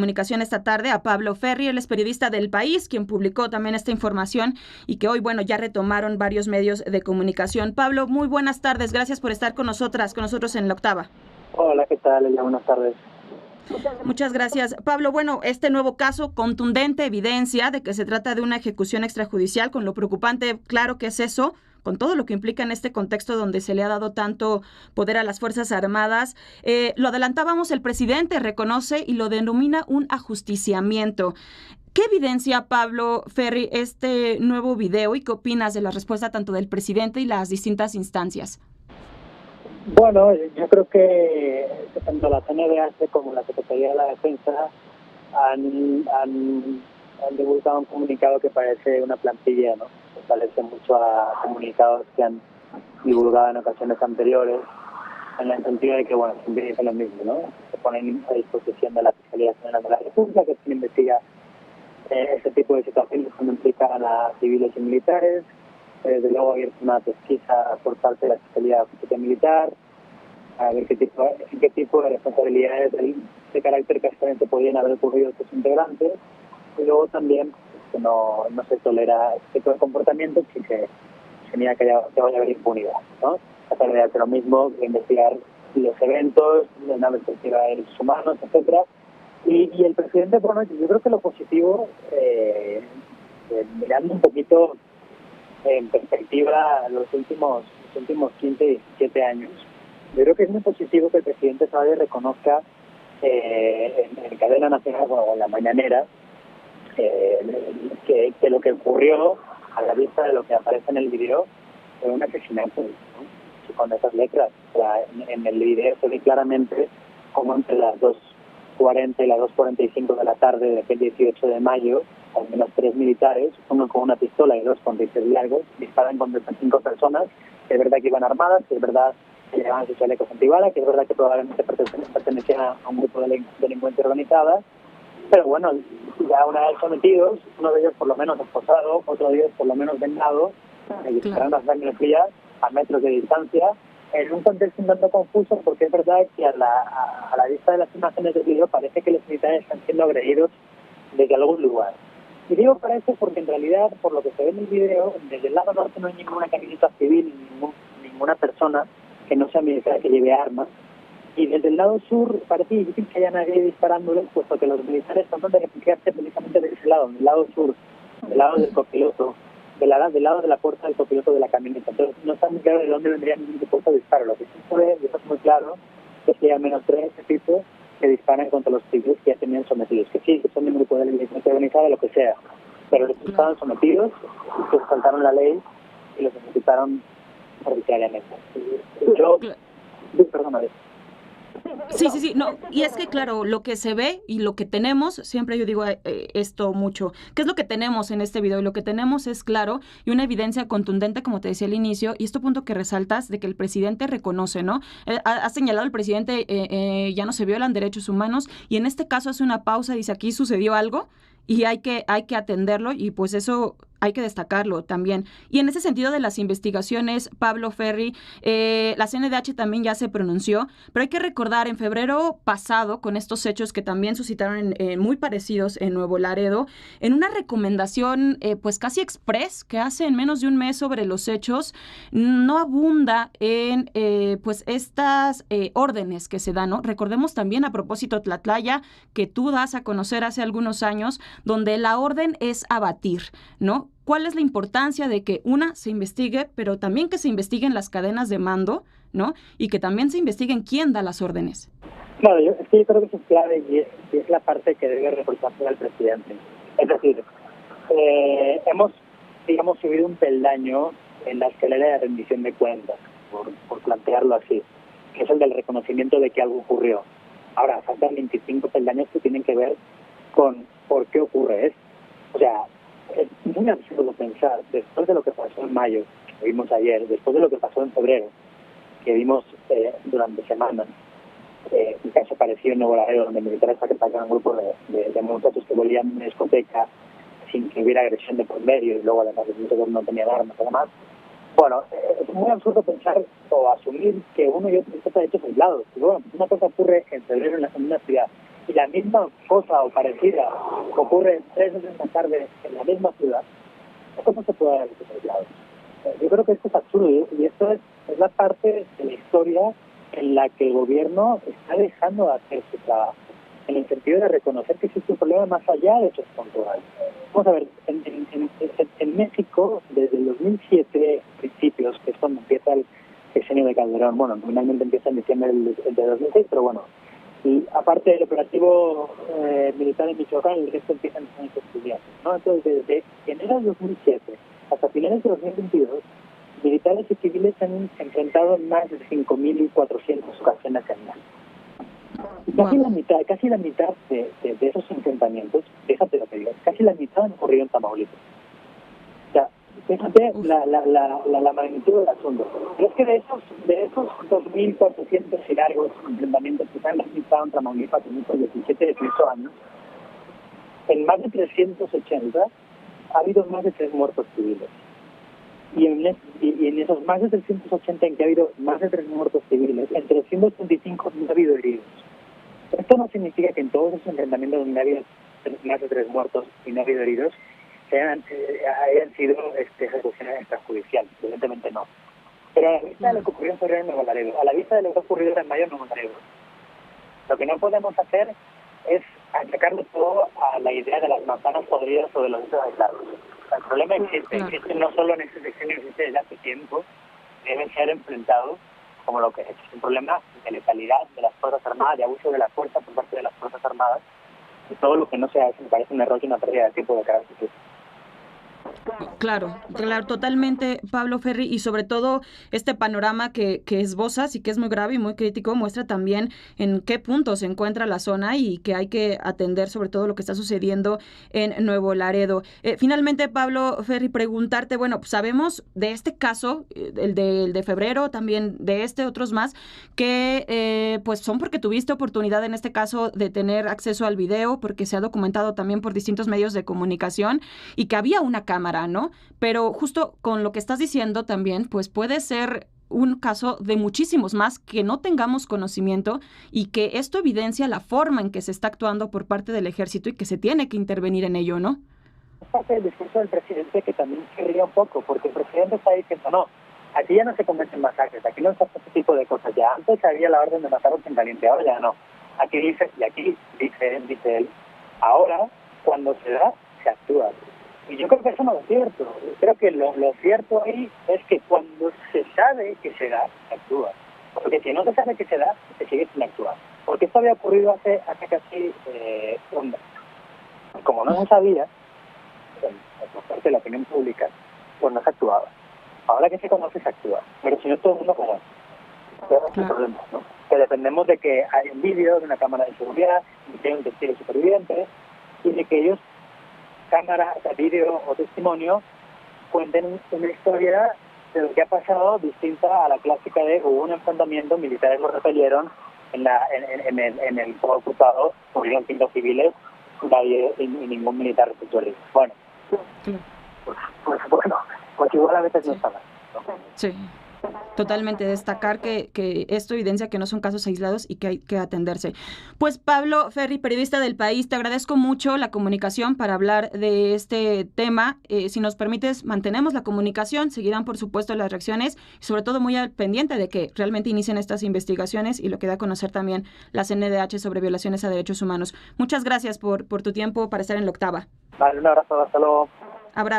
Comunicación esta tarde a Pablo Ferri, él es periodista del País, quien publicó también esta información y que hoy, bueno, ya retomaron varios medios de comunicación. Pablo, muy buenas tardes, gracias por estar con nosotros en La Octava. Hola, ¿qué tal, Elia? Buenas tardes. Muchas gracias. Pablo, bueno, este nuevo caso, contundente evidencia de que se trata de una ejecución extrajudicial, con lo preocupante, claro que es eso, con todo lo que implica en este contexto donde se le ha dado tanto poder a las Fuerzas Armadas. Lo adelantábamos, el presidente reconoce y lo denomina un ajusticiamiento. ¿Qué evidencia, Pablo Ferri, este nuevo video y qué opinas de la respuesta tanto del presidente y las distintas instancias? Bueno, yo creo que tanto la CNDH como la Secretaría de la Defensa han divulgado un comunicado que parece una plantilla, ¿no? Se parece mucho a comunicados que han divulgado en ocasiones anteriores, en el sentido de que, bueno, siempre dicen lo mismo, ¿no? Se ponen a disposición de la Fiscalía General de la República, que se investiga este tipo de situaciones cuando implican a civiles y militares. Desde luego hay una pesquisa por parte de la Fiscalía de Justicia Militar a ver qué tipo de responsabilidades de carácter castigante podrían haber ocurrido a estos integrantes, y luego también que no se tolera este tipo de comportamientos y que se niega que vaya a haber impunidad, ¿no? Tratar de hacer lo mismo, de investigar los eventos de una perspectiva de derechos humanos, etcétera. Y el presidente, bueno, yo creo que lo positivo, mirando un poquito en perspectiva los últimos 15, 17 años, yo creo que es muy positivo que el presidente Sáenz reconozca en cadena nacional o en la mañanera que lo que ocurrió a la vista de lo que aparece en el video fue un asesinato, ¿no? Con esas letras. O sea, en el video se ve claramente como entre las 2:40 y las 2:45 de la tarde del 18 de mayo, al menos 3 militares, uno con una pistola y 2 con rifles largos, disparan contra 5 personas, que es verdad que iban armadas, que es verdad que llevaban sus chalecos antibalas, que es verdad que probablemente pertenecían a un grupo de delincuencia organizada, pero bueno, ya una vez sometidos, uno de ellos por lo menos esposado, otro de ellos por lo menos vendado, y disparan a sangre fría a metros de distancia, en un contexto un tanto confuso, porque es verdad que a la vista de las imágenes del video parece que los militares están siendo agredidos desde algún lugar. Y digo para eso porque en realidad, por lo que se ve en el video, desde el lado norte no hay ninguna camioneta civil, ninguna persona que no sea militar que lleve armas. Y desde el lado sur parece difícil que haya nadie disparándoles, puesto que los militares tratan de refugiarse precisamente de ese lado, del lado sur, del lado del copiloto, del lado de la puerta del copiloto de la camioneta. Entonces no está muy claro de dónde vendría ningún tipo de disparo. Lo que sí puede, y eso es muy claro, es que hay al menos 3 tipos que disparan contra los civiles que ya tenían sometidos, que sí, que son de un grupo de delincuencia organizada, lo que sea, pero los que estaban sometidos, que saltaron la ley y los ejecutaron arbitrariamente. Perdóname. Sí, no, y es que claro, lo que se ve y lo que tenemos, siempre yo digo esto mucho, ¿qué es lo que tenemos en este video? Y lo que tenemos es claro y una evidencia contundente, como te decía al inicio, y este punto que resaltas de que el presidente reconoce, ¿no? Ha señalado el presidente, ya no se violan derechos humanos, y en este caso hace una pausa y dice, aquí sucedió algo, y hay que atenderlo, y pues eso hay que destacarlo también. Y en ese sentido de las investigaciones, Pablo Ferri, la CNDH también ya se pronunció, pero hay que recordar, en febrero pasado, con estos hechos que también suscitaron muy parecidos en Nuevo Laredo, en una recomendación pues casi express que hace en menos de un mes sobre los hechos, no abunda en pues estas órdenes que se dan, ¿no? Recordemos también a propósito Tlatlaya, que tú das a conocer hace algunos años, donde la orden es abatir, ¿no? ¿Cuál es la importancia de que se investigue, pero también que se investiguen las cadenas de mando, ¿no? Y que también se investiguen quién da las órdenes? Claro, yo creo que eso es clave y es la parte que debe reportarse al presidente. Es decir, hemos, digamos, subido un peldaño en la escalera de rendición de cuentas, por plantearlo así, que es el del reconocimiento de que algo ocurrió. Ahora, faltan 25 peldaños que tienen que ver con por qué ocurre esto. O sea, es muy absurdo pensar, después de lo que pasó en mayo, que vimos ayer, después de lo que pasó en febrero, que vimos durante semanas, un caso parecido en Nuevo Laredo, donde militares atacaron a un grupo de muchachos que volvían en una discoteca sin que hubiera agresión de por medio, y luego además los muchachos no tenían armas, además. Bueno, es muy absurdo pensar o asumir que uno y otro se trata de hechos aislados. Y bueno, una cosa ocurre en febrero en una ciudad, y la misma cosa o parecida ocurre 3 veces más tarde en la misma ciudad, esto no se puede haber desarrollado. Yo creo que esto es absurdo y esto es la parte de la historia en la que el gobierno está dejando de hacer su trabajo, en el sentido de reconocer que existe un problema más allá de hechos puntuales. Vamos a ver, en México, desde el 2007, principios, que es cuando empieza el sexenio de Calderón, bueno, finalmente empieza en diciembre de 2006, pero bueno, y aparte del operativo militar en Michoacán, el resto empieza en los años estudiantes, ¿no? Entonces, desde enero de 2007 hasta finales de 2022, militares y civiles se han enfrentado en más de 5.400 ocasiones en México. Y casi la mitad de esos enfrentamientos, fíjate lo que digo, casi la mitad han ocurrido en Tamaulipas. O sea, fíjate la magnitud del asunto. Pero es que de esos 2.400 y largos enfrentamientos que se han registrado en Tamaulipas en estos 18 años, en más de 380 ha habido más de 3 muertos civiles. Y en esos más de 380 en que ha habido más de 3 muertos civiles, en 335 no ha habido heridos. Esto no significa que en todos esos enfrentamientos donde ha habido más de 3 muertos y no ha habido heridos hayan sido ejecuciones extrajudiciales. Evidentemente no. Pero a la vista de lo que ocurrió en febrero en Nuevo Laredo, a la vista de lo que ha ocurrido en mayo en Nuevo Laredo, lo que no podemos hacer es achacarlo todo a la idea de las manzanas podridas o de los hechos aislados. El problema existe no solo en este sexenio, existe desde hace tiempo, deben ser enfrentados como lo que es. Es un problema de letalidad de las Fuerzas Armadas, de abuso de la fuerza por parte de las Fuerzas Armadas, y todo lo que no se hace me parece un error y una pérdida de tiempo de cada institución. Claro, totalmente, Pablo Ferri, y sobre todo este panorama que esbozas y que es muy grave y muy crítico, muestra también en qué punto se encuentra la zona y que hay que atender sobre todo lo que está sucediendo en Nuevo Laredo. Finalmente, Pablo Ferri, preguntarte, bueno, pues sabemos de este caso, el de febrero, también de otros más, que pues son porque tuviste oportunidad en este caso de tener acceso al video, porque se ha documentado también por distintos medios de comunicación y que había una cámara, ¿no? Pero justo con lo que estás diciendo también, pues puede ser un caso de muchísimos más que no tengamos conocimiento y que esto evidencia la forma en que se está actuando por parte del ejército y que se tiene que intervenir en ello, ¿no? Es parte del discurso del presidente que también se ríe un poco, porque el presidente está diciendo, no, aquí ya no se cometen masacres, aquí no se hace este tipo de cosas, ya antes había la orden de matarlos en caliente, ahora ya no. Aquí dice él, ahora cuando se da, se actúa. Y yo creo que eso no es cierto. Creo que lo cierto ahí es que cuando se sabe que se da, se actúa. Porque si no se sabe que se da, se sigue sin actuar. Porque esto había ocurrido hace casi un mes. Y como no se sabía, por parte de la opinión pública, pues no se actuaba. Ahora que se conoce, se actúa. Pero si no, todo el mundo conoce. Ese es el problema, ¿no? Que dependemos de que hay un vídeo de una cámara de seguridad, de que hay un testigo superviviente, y de que ellos cámara, vídeo o testimonio cuenten una historia de lo que ha pasado distinta a la clásica de hubo un enfrentamiento, militares lo repelieron en el pueblo ocupado, murieron 5 civiles, nadie y ningún militar resultó herido. Bueno, pues igual a veces no está mal, ¿no? Sí. Totalmente, destacar que esto evidencia que no son casos aislados y que hay que atenderse. Pues Pablo Ferri, periodista del País, te agradezco mucho la comunicación para hablar de este tema. Si nos permites, mantenemos la comunicación, seguirán por supuesto las reacciones y sobre todo muy al pendiente de que realmente inicien estas investigaciones y lo que da a conocer también la CNDH sobre violaciones a derechos humanos. Muchas gracias por tu tiempo para estar en La Octava. Vale, un abrazo, hasta luego. Abrazo.